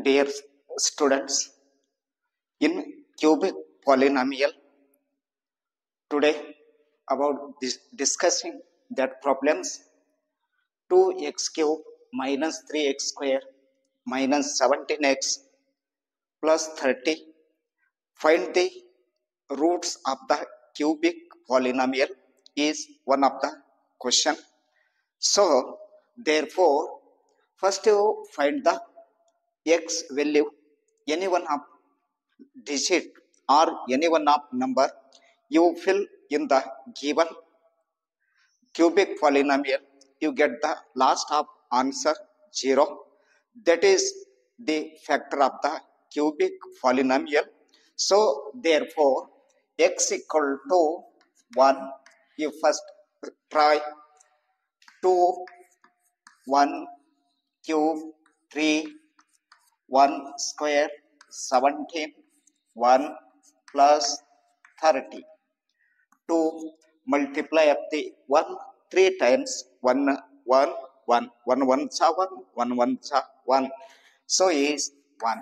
Dear students, in cubic polynomial, today about discussing that problems 2x cube minus 3x square minus 17x plus 30. Find the roots of the cubic polynomial is one of the question. So, therefore, first you find the x value, any one of digit or any one of number you fill in the given cubic polynomial, you get the last of answer 0. That is the factor of the cubic polynomial. So therefore x equal to 1, you first try 2 1 cube 3 1 square 17 1 plus 30. To multiply up the 1 3 times 1 1 1 1 1 sa 1 1 1 sa 1, so is 1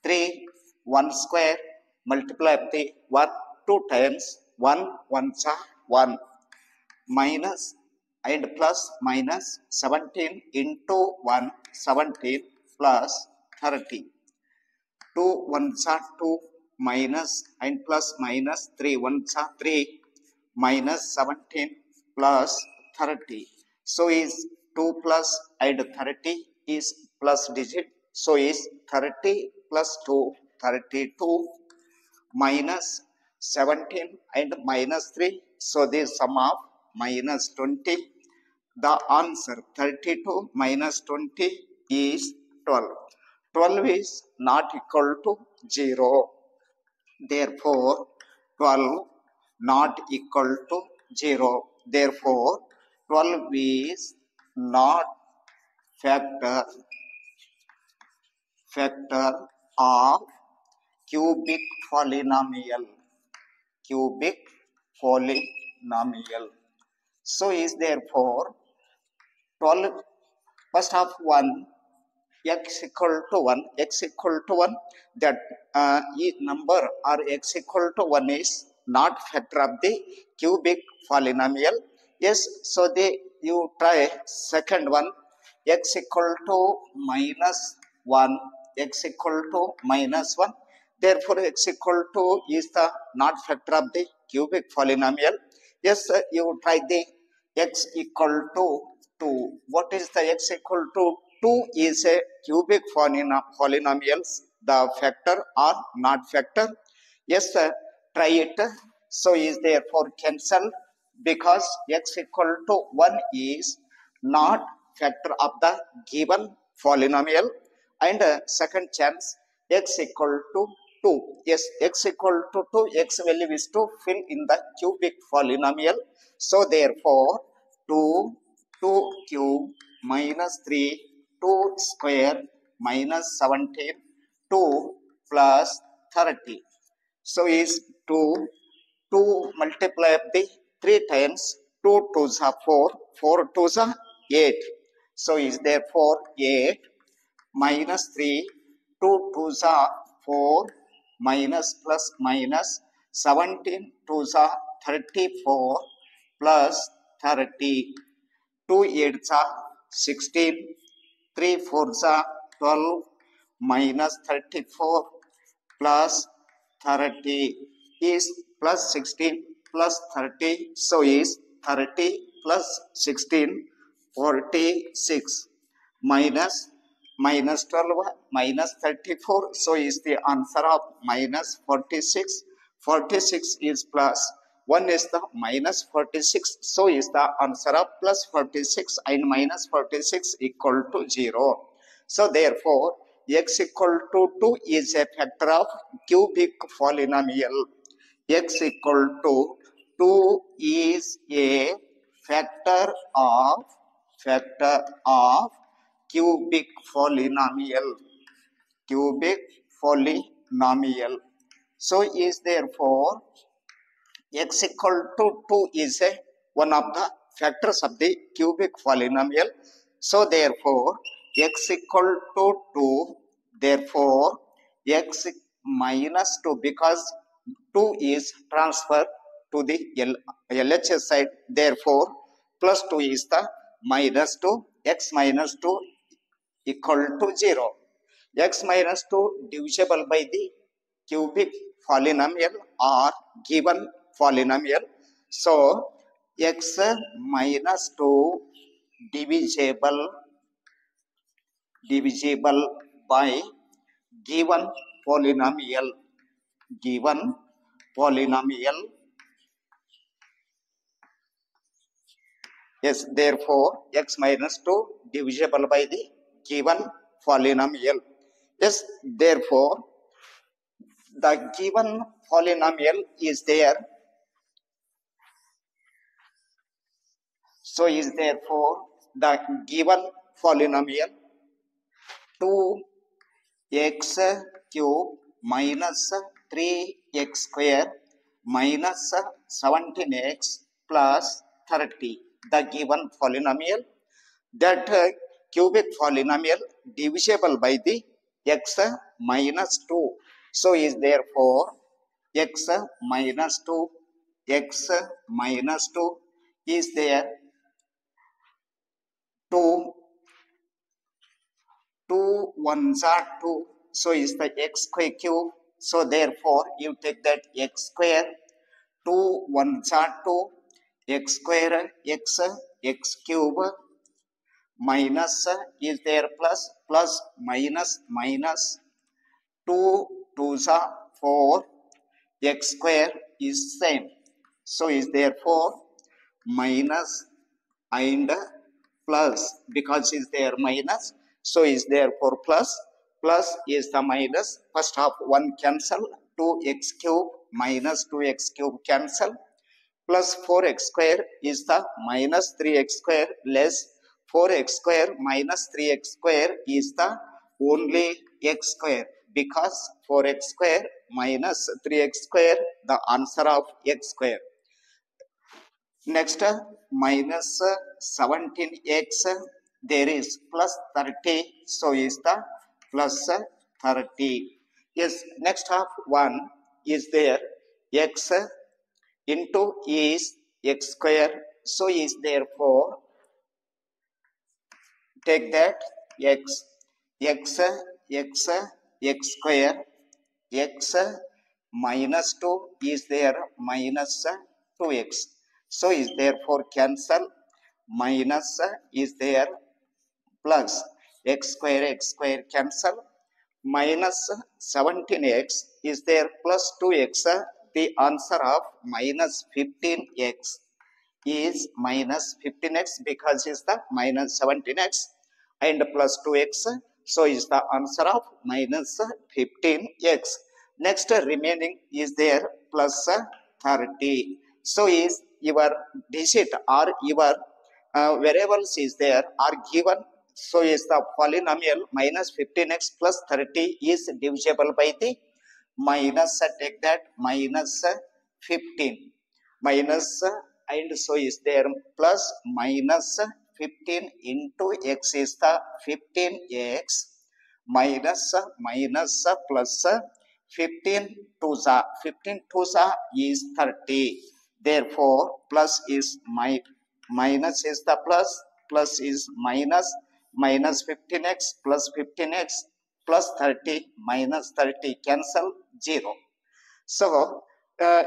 3 1 square multiply up the 1 2 times 1 1 sa 1 minus and plus minus 17 into 1 17 plus 30. 2 1 sa 2 minus and plus minus 3 1 sa 3 minus 17 plus 30. So is 2 plus and 30 is plus digit. So is 30 plus 2 32 minus 17 and minus 3. So this sum of minus 20. The answer 32 minus 20 is 12. 12 is not equal to 0. Therefore 12 not equal to 0. Therefore 12 is not factor of cubic polynomial. Cubic polynomial. So is therefore 12 first of 1 x equal to 1, x equal to 1, that number or x equal to 1 is not factor of the cubic polynomial. Yes, so you try second one, x equal to minus 1, x equal to minus 1. Therefore, x equal to is the not factor of the cubic polynomial. Yes, you try the x equal to 2. What is the x equal to 2 is a cubic polynomials, the factor or not factor. Yes, try it. So is therefore cancel because x equal to 1 is not factor of the given polynomial. And second chance, x equal to 2. Yes, x equal to 2, x value is to fill in the cubic polynomial. So therefore 2 cube minus 3 2 square minus 17 2 plus 30. So is 2 multiply up the 3 times 2 2s are 4 4 2s are 8. So is therefore 8 minus 3 2 2s are 4 minus plus minus 17 2s are 34 plus 30. 2 8s are 16 3 4s are 12 minus 34 plus 30 is plus 16 plus 30. So is 30 plus 16 46 minus 12 minus 34. So is the answer of minus 46. 46 is plus 1 is the minus 46. So is the answer of plus 46 and minus 46 equal to 0. So therefore x equal to 2 is a factor of cubic polynomial. X equal to 2 is a factor of cubic polynomial. Cubic polynomial. So is therefore x equal to 2 is a one of the factors of the cubic polynomial. So therefore x equal to 2, Therefore, x minus 2, because 2 is transferred to the LHS side. Therefore, plus 2 is the minus 2. X minus 2 equal to 0. X minus 2 divisible by the cubic polynomial or given polynomial. So, x minus 2 divisible by given polynomial. Yes, therefore x minus 2 divisible by the given polynomial. Yes, therefore the given polynomial is there. So is therefore the given polynomial 2x cube minus 3x square minus 17x plus 30. The given polynomial, that cubic polynomial divisible by the x minus 2. So is therefore x minus 2 is there 2 ones are 2. So is the x square cube. So therefore you take that x square, 2 ones are 2, x square x cube minus is there plus minus 2 2s are 4, x square is same. So is therefore minus and plus, because is there minus, so is therefore plus is the minus. First half 1 cancel, 2x cube minus 2x cube cancel, plus 4x square is the minus 3x square less 4x square minus 3x square is the only x square, because 4x square minus 3x square the answer of x square. Next minus 17x, there is plus 30, so is the plus 30. Yes, next half 1 is there, x into is x square, so is therefore take that x square, x minus 2 is there minus 2x. So is therefore cancel, minus is there plus x square cancel, minus 17x is there plus 2x. The answer of minus 15x is minus 15x, because is the minus 17x and plus 2x. So is the answer of minus 15x. Next remaining is there plus 30. So is your digit or your variables is there are given. So is the polynomial minus 15x plus 30 is divisible by the minus, take that minus 15 minus, and so is there plus minus 15 into x is the 15x minus plus 15 to the is 30. Therefore plus is minus is the plus is minus 15x plus 15x plus 30 minus 30 cancel 0. So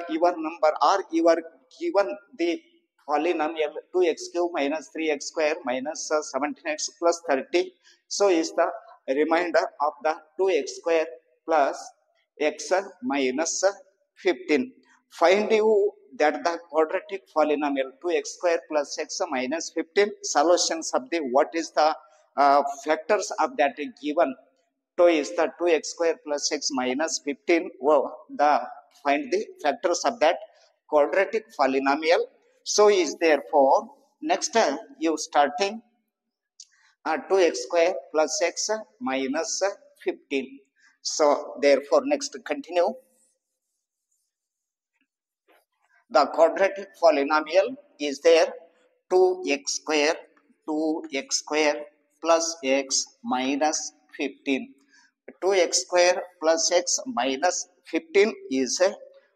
your number or your given the polynomial 2x cube minus 3x square minus 17x plus 30. So is the remainder of the 2x square plus x minus 15. Find you that the quadratic polynomial 2x square plus x minus 15. Solutions of the what is the factors of that given. So is the 2x square plus x minus 15. The find the factors of that quadratic polynomial. So is therefore next time you starting 2x square plus x minus 15. So therefore next continue. The quadratic polynomial is there 2x square plus x minus 15. 2x square plus x minus 15 is a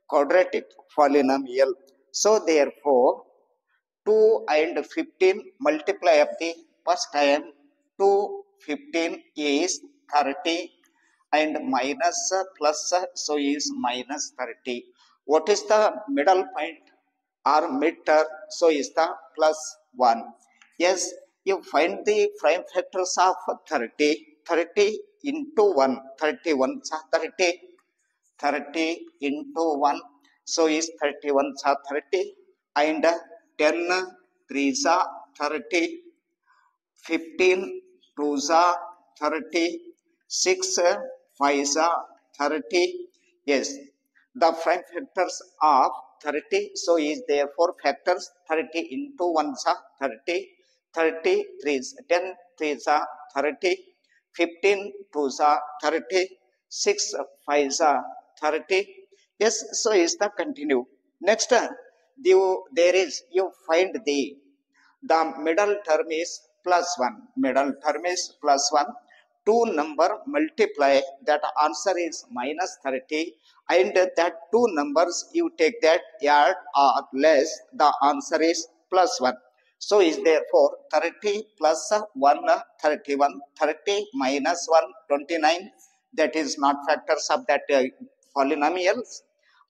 quadratic polynomial. So therefore 2 and 15 multiply of the first time 2 15 is 30 and minus plus so is minus 30. What is the middle point or mid term? So is the plus 1. Yes, you find the prime factors of 30. 30 into 1, 31 30, 30 into 1, so is 31 30 and 10 3s are 30, 15 2s are 30, 6 5s are 30. Yes, the prime factors of 30, so is therefore factors 30 into 1s are 30, 30 3s 10 3s are 30, 15 2s are 30, 6 5s are 30. Yes, so is the continue. Next, there is you find the middle term is plus 1. Middle term is plus 1. Two number multiply, that answer is minus 30, and that two numbers you take that add or less, the answer is plus 1. So is therefore 30 plus 1 31, 30 minus 1 29, that is not factors of that polynomials,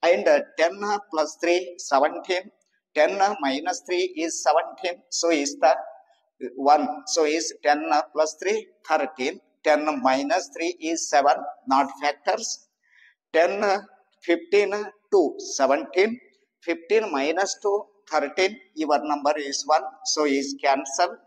and 10 plus 3 17, 10 minus 3 is 17, so is the 1, so is 10 plus 3 13, 10 minus 3 is 7, not factors, 10 15 2 17, 15 minus 2 13, your number is 1, so is cancel,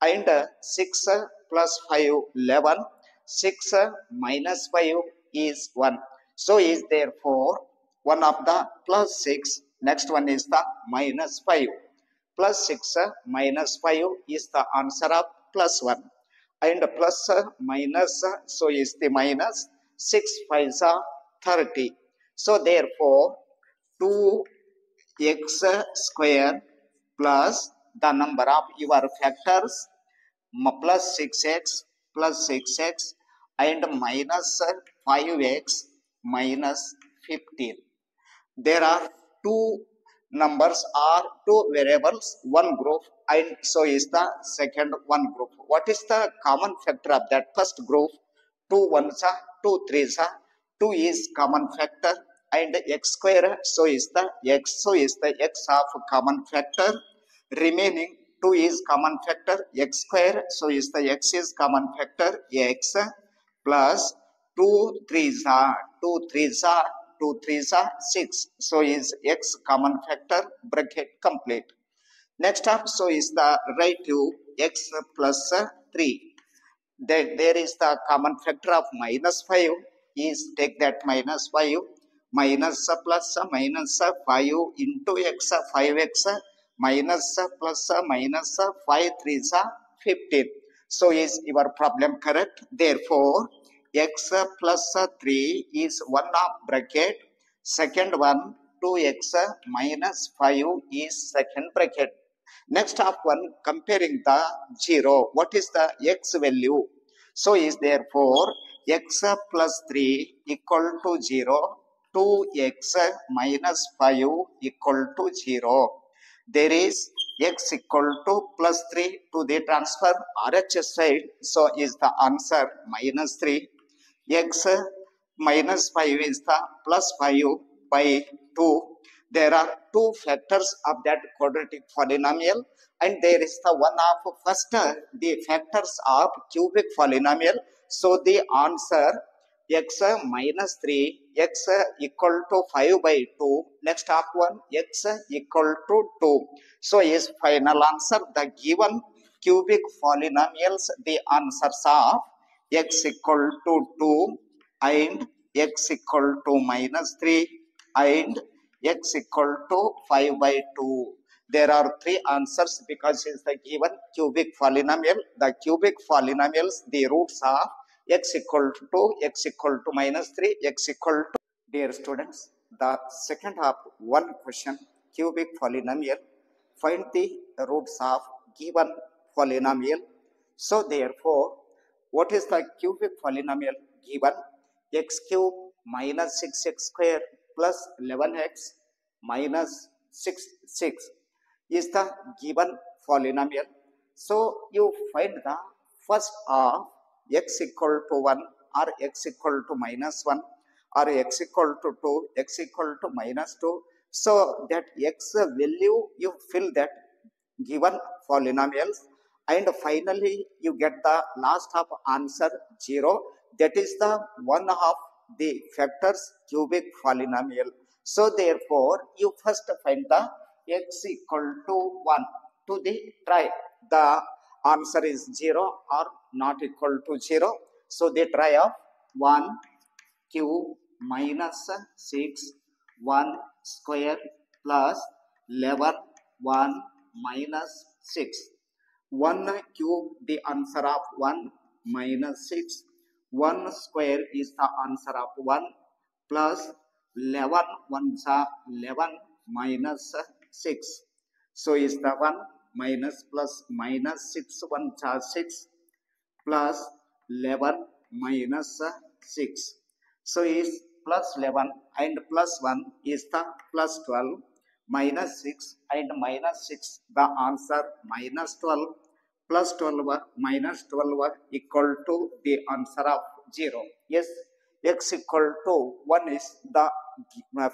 and 6 plus 5 11, 6 minus 5 is 1, so is therefore one of the plus 6, next one is the minus 5, plus 6 minus 5 is the answer of plus 1, and plus minus so is the minus, 6 5s are 30, so therefore 2x square plus the number of your factors plus 6x and minus 5x minus 15. There are two numbers or two variables, one group, and so is the second one group. What is the common factor of that first group? 2 1s are 2 3s are 2 is common factor, and x square so is the x of common factor, remaining 2 is common factor, x square so is the x is common factor, x plus 2 3s are 2 3s are 2 3s are 6, so is x common factor, bracket complete. Next up, so is the right to x plus 3. There is the common factor of minus 5, is take that minus 5, minus plus minus 5 into x 5x minus plus minus 5 3s are 15. So is your problem correct? Therefore x plus 3 is one of bracket, second one 2x minus 5 is second bracket. Next of one, comparing the 0, what is the x value? So is therefore x plus 3 equal to 0, 2x minus 5 equal to 0. There is x equal to plus 3 to the transfer RHS side, so is the answer minus 3. X minus 5 is the plus 5 by 2. There are two factors of that quadratic polynomial, and there is the one of first the factors of cubic polynomial. So the answer x minus 3, x equal to 5 by 2, next up one x equal to 2. So is final answer the given cubic polynomials, the answers of x equal to 2 and x equal to minus 3 and x equal to 5 by 2. There are three answers because it's the given cubic polynomial. The cubic polynomials, the roots are x equal to 2, x equal to minus 3, x equal to. Dear students, the second half one question, cubic polynomial. Find the roots of given polynomial. So therefore, what is the cubic polynomial? given x cube minus 6x square plus 11x minus 6 is the given polynomial. So you find the first of x equal to 1 or x equal to minus 1 or x equal to 2, x equal to minus 2. So that x value you fill that given polynomials, and finally you get the last of answer 0. That is the one of the factors cubic polynomial. So therefore you first find the x equal to 1 to the try the answer is 0 or not equal to 0. So the try of 1 cube minus 6 1 square plus 11 1 minus 6. 1 cube the answer of 1 minus 6. 1 square is the answer of 1 plus 11 ones are 11 minus 6. So is the 1 minus plus minus 6 ones are 6 plus 11 minus 6. So is plus 11 and plus 1 is the plus 12 minus 6 and minus 6 the answer minus 12 plus 12 minus 12 equal to the answer of 0. Yes, x equal to 1 is the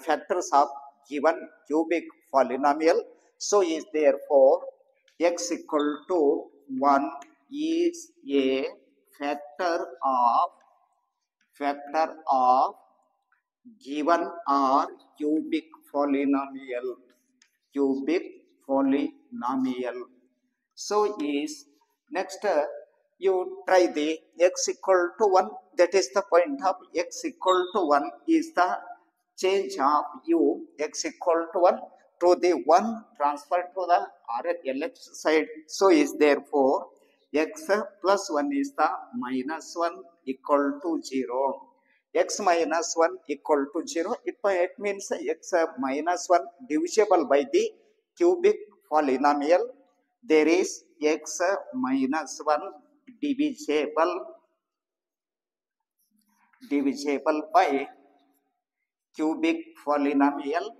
factors of given cubic polynomial. So is therefore x equal to 1 is a factor of given or cubic polynomial. So is next you try the x equal to 1. That is the point of x equal to 1 is the change of u x equal to 1 to the 1 transfer to the LH side. So is therefore x plus 1 is the minus 1 equal to 0. X minus 1 equal to 0. It means x minus 1 divisible by the cubic polynomial. There is x minus 1 divisible by cubic polynomial.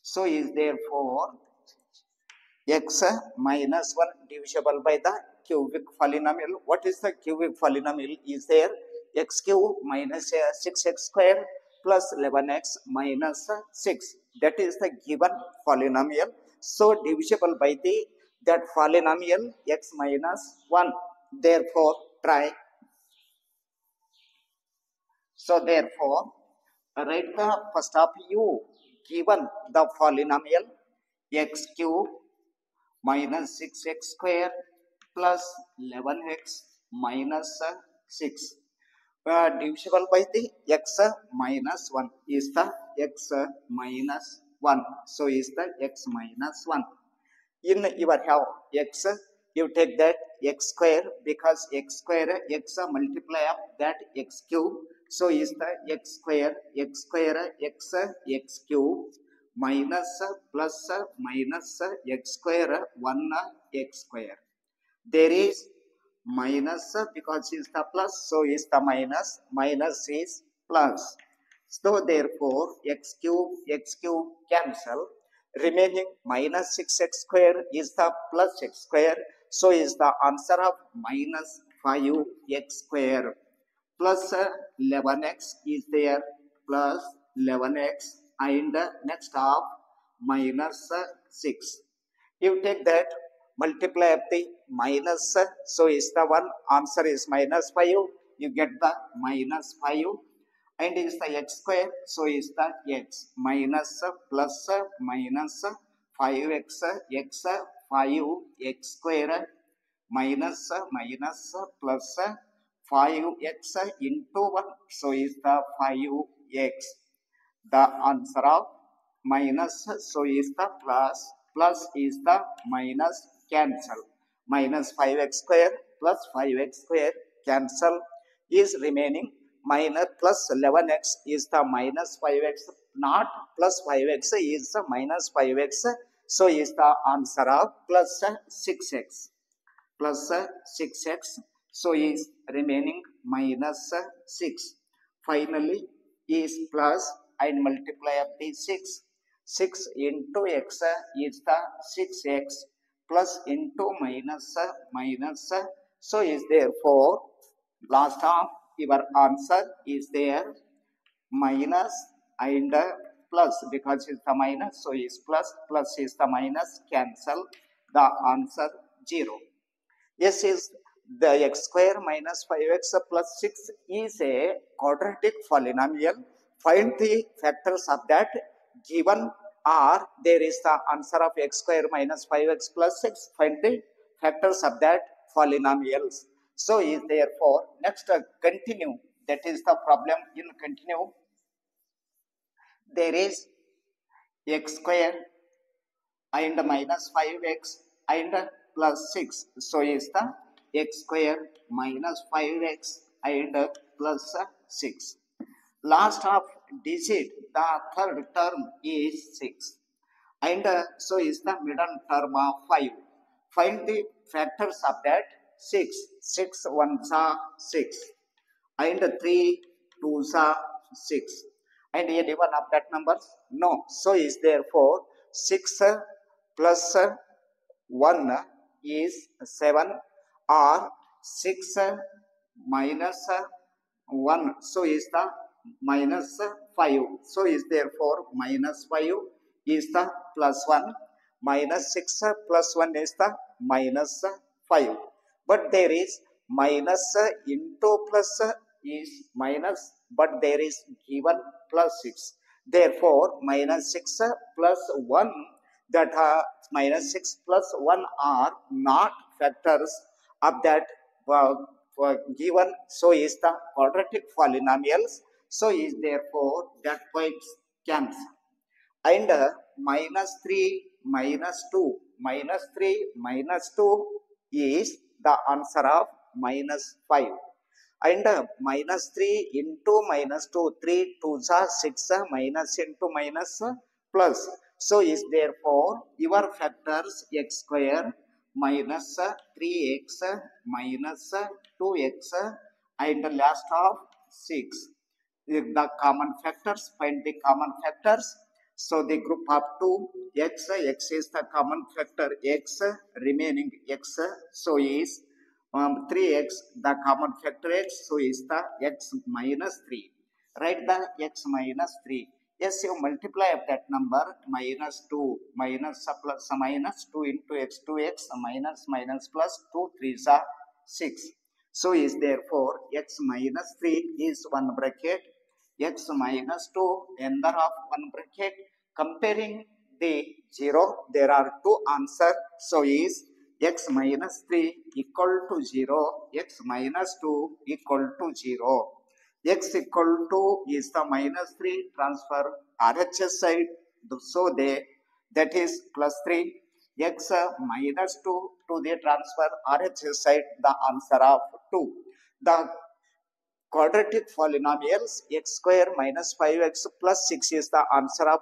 So is therefore x minus 1 divisible by the cubic polynomial. What is the cubic polynomial? Is there x cube minus 6x square plus 11x minus 6. That is the given polynomial. So divisible by the that polynomial x minus 1. Therefore try. So therefore write the first of u given the polynomial x cube minus 6x square plus 11x minus 6. Divisible by the x minus 1 is the x minus 1. So is the x minus 1. In your have x, you take that x square because x square x multiply of that x cube. So is the x square x cube minus plus minus x square 1 x square. There is minus because is the plus, so is the minus is plus. So therefore x cube cancel. Remaining minus 6x square is the plus x square. So is the answer of minus 5x square plus 11x is there plus 11x and next of minus 6. You take that multiply of the minus, so is the one answer is minus 5. You get the minus 5 and is the x square, so is the x minus plus minus 5x x 5x square minus plus 5x into 1, so is the 5x. The answer of minus, so is the plus is the minus cancel. Minus 5x square plus 5x square cancel is remaining minus plus 11x is the minus 5x, not plus 5x is the minus 5x. So is the answer of plus 6x. plus 6x. So is remaining minus 6. Finally is plus and multiply of the 6. 6 into x is the 6x plus into minus minus. So is therefore last of your answer is there minus and plus, because it's the minus, so is plus, plus is the minus, cancel, the answer 0. Yes, is the x square minus 5x plus 6 is a quadratic polynomial. Find the factors of that given, or there is the answer of x square minus 5x plus 6. Find the factors of that polynomials. So is therefore next continue. That is the problem in continue. There is x square and minus 5x and plus 6. So is the x square minus 5x and plus 6. Last of digit, the third term is 6. And so is the middle term of 5. Find the factors of that 6. 6 ones are 6. And 3 twos are 6. And any one of that numbers? No. So is therefore 6 plus 1 is 7, or 6 minus 1. So is the minus 5. So is therefore minus 5 is the plus 1. Minus 6 plus 1 is the minus 5. But there is minus into plus is minus, but there is given plus 6. Therefore, minus 6 plus 1, that minus 6 plus 1 are not factors of that given. So is the quadratic polynomials. So is therefore that point cancel. And minus 3 minus 2, minus 3 minus 2 is the answer of minus 5. And minus 3 into minus 2, 3 2s are 6, minus into minus plus. So is therefore your factors x square minus 3x minus 2x and the last of 6. The common factors, find the common factors. So the group of 2, x is the common factor, x remaining x, so is 3x, the common factor x, so is the x minus 3. Write the x minus 3. Yes, you multiply of that number, minus 2, minus plus minus 2 into x, 2x, minus minus plus 2 3s are 6. So is therefore x minus 3 is 1 bracket, x minus 2 another of 1 bracket. Comparing the 0, there are two answers. So is x minus 3 equal to 0, x minus 2 equal to 0. X equal to is the minus 3, transfer RHS side. So that is plus 3. X minus 2 to the transfer RHS side, the answer of 2. The quadratic polynomials x square minus 5x plus 6 is the answer of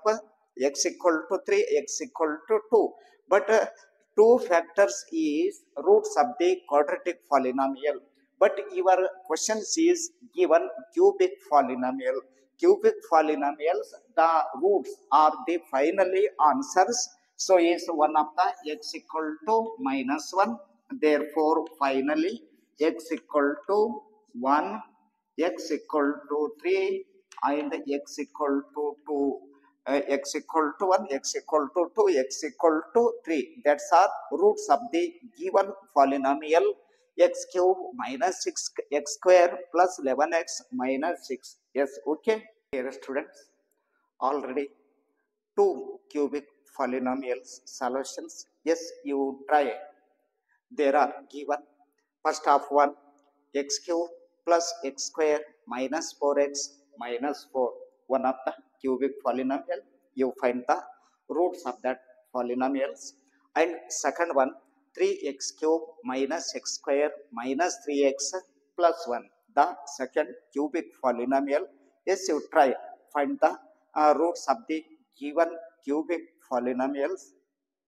x equal to 3, x equal to 2. But two factors is roots of the quadratic polynomial. But your question is given cubic polynomial. Cubic polynomials, the roots are the finally answers. So is one of the x equal to minus 1. Therefore, finally x equal to 1, x equal to 3 and x equal to 2, x equal to 1, x equal to 2, x equal to 3. That's are roots of the given polynomial x cube minus 6x square plus 11x minus 6. Yes, okay. Here students, already two cubic polynomials solutions. Yes, you try. There are given first of one x cube plus x square minus 4x minus 4, one of the cubic polynomial. You find the roots of that polynomials. And second one 3x cube minus x square minus 3x plus 1, the second cubic polynomial. Yes, you try find the roots of the given cubic polynomials.